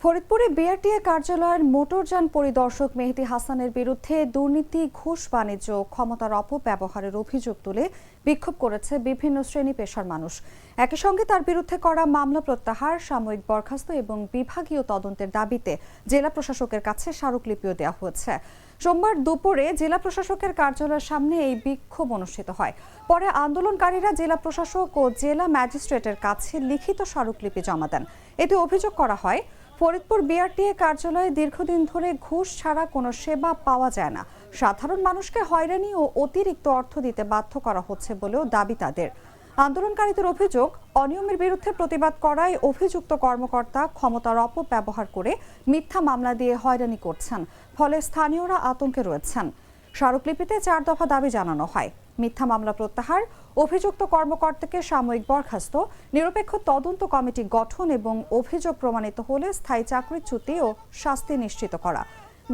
ফরিদপুরে বিআরটিএ কার্যালয়ের মোটরযান পরিদর্শক মেহেদী হাসানের বিরুদ্ধে দুর্নীতি, ঘুষ, বাণিজ্য, ক্ষমতার অপব্যবহারের অভিযোগ তুলে বিক্ষোভ করেছে বিভিন্ন শ্রেণী পেশার মানুষ। একই সঙ্গে তার বিরুদ্ধে করা মামলা প্রত্যাহার, সাময়িক বরখাস্ত এবং বিভাগীয় তদন্তের দাবিতে জেলা প্রশাসকের কাছে স্মারকলিপিও দেওয়া হয়েছে। সোমবার দুপুরে জেলা প্রশাসকের কার্যালয়ের সামনে এই বিক্ষোভ অনুষ্ঠিত হয়। পরে আন্দোলনকারীরা জেলা প্রশাসক ও জেলা ম্যাজিস্ট্রেটের কাছে লিখিত স্মারকলিপি জমা দেন। এতে অভিযোগ করা হয়, ফরিদপুর বিআরটিএ কার্যালয়ে দীর্ঘদিন ধরে ঘুষ ছাড়া কোনো সেবা পাওয়া যায় না। সাধারণ মানুষকে হয়রানি ও অতিরিক্ত অর্থ দিতে বাধ্য করা হচ্ছে বলেও দাবি তাদের। আন্দোলনকারীদের অভিযোগ, অনিয়মের বিরুদ্ধে প্রতিবাদ করায় অভিযুক্ত কর্মকর্তা ক্ষমতার অপব্যবহার করে মিথ্যা মামলা দিয়ে হয়রানি করছেন, ফলে স্থানীয়রা আতঙ্কে রয়েছেন। স্মারকলিপিতে 4 দফা দাবি জানানো হয়: মিথ্যা মামলা প্রত্যাহার, অভিযুক্ত কর্মকর্তাকে সাময়িক বরখাস্ত, নিরপেক্ষ তদন্ত কমিটি গঠন এবং অভিযোগ প্রমাণিত হলে স্থায়ী চাকরিচ্যুতি ও শাস্তি নিশ্চিত করা।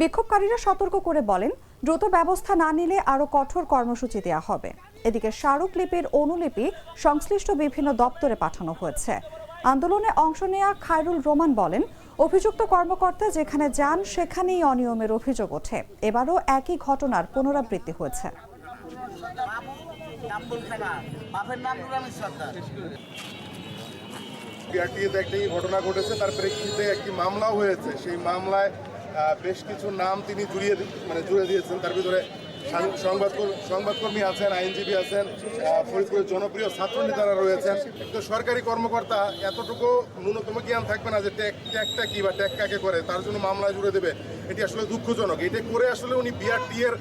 বিক্ষোভকারীরা সতর্ক করে বলেন, দ্রুত ব্যবস্থা না নিলে আরও কঠোর কর্মসূচি দেওয়া হবে। এদিকে স্মারকলিপির অনুলিপি সংশ্লিষ্ট বিভিন্ন দপ্তরে পাঠানো হয়েছে। আন্দোলনে অংশ নেওয়া খায়রুল রোমান বলেন, অভিযুক্ত কর্মকর্তা যেখানে যান সেখানেই অনিয়মের অভিযোগ ওঠে। এবারও একই ঘটনার পুনরাবৃত্তি হয়েছে। বিআরটিএতে একটি ঘটনা ঘটেছে, তার প্রেক্ষিতে একটি মামলাও হয়েছে। সেই মামলায় বেশ কিছু নাম তিনি জুড়ে দিয়েছেন। তার ভিতরে সংবাদকর্মী আছেন, আইনজীবী আছেন, ফরিদপুরের জনপ্রিয় ছাত্র নেতারা রয়েছেন। তো সরকারি কর্মকর্তা এতটুকু ন্যূনতম জ্ঞান থাকবে না যে ট্যাগটা কি বা ট্যাগ কাকে করে, তার জন্য মামলা জুড়ে দেবে। এটি আসলে দুঃখজনক। এটা করে আসলে উনি বিআরটিএর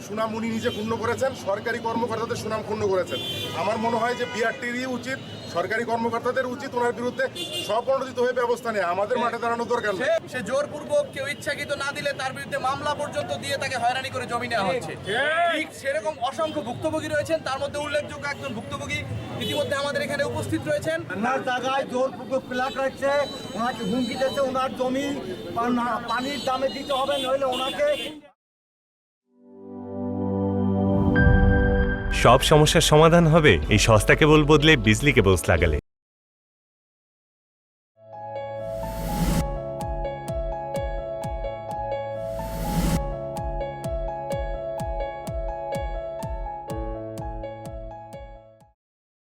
সুনাম উনি নিজে ক্ষুণ্ণ করেছেন, সরকারি কর্মকর্তাদের সুনাম ক্ষুণ্ণ করেছেন। আমার মনে হয় যে বিআরটিরই উচিত, সরকারি কর্মকর্তাদের উচিত ওনার বিরুদ্ধে স্বপ্রণোদিত হয়ে ব্যবস্থা নেয়। আমাদের মাঠে দাঁড়ানোর দরকার নেই। সে জোরপূর্বক কেউ ইচ্ছাকৃত না দিলে তার বিরুদ্ধে মামলা পর্যন্ত দিয়ে তাকে হয়রানি করে জমি নেওয়া হচ্ছে। ঠিক সেরকম অসংখ্য ভুক্তভোগী রয়েছেন, তার মধ্যে উল্লেখযোগ্য একজন ভুক্তভোগী ইতিমধ্যে আমাদের এখানে উপস্থিত রয়েছেন। ওনার জায়গায় জোরপূর্বক প্লাট রাখছে, ওনাকে হুমকি দিচ্ছে, ওনার জমি পানির দামে দিতে হবে, নইলে ওনাকে। সব সমস্যার সমাধান হবে এই সস্তা কেবল বদলে বিজলি কেবলস লাগালে।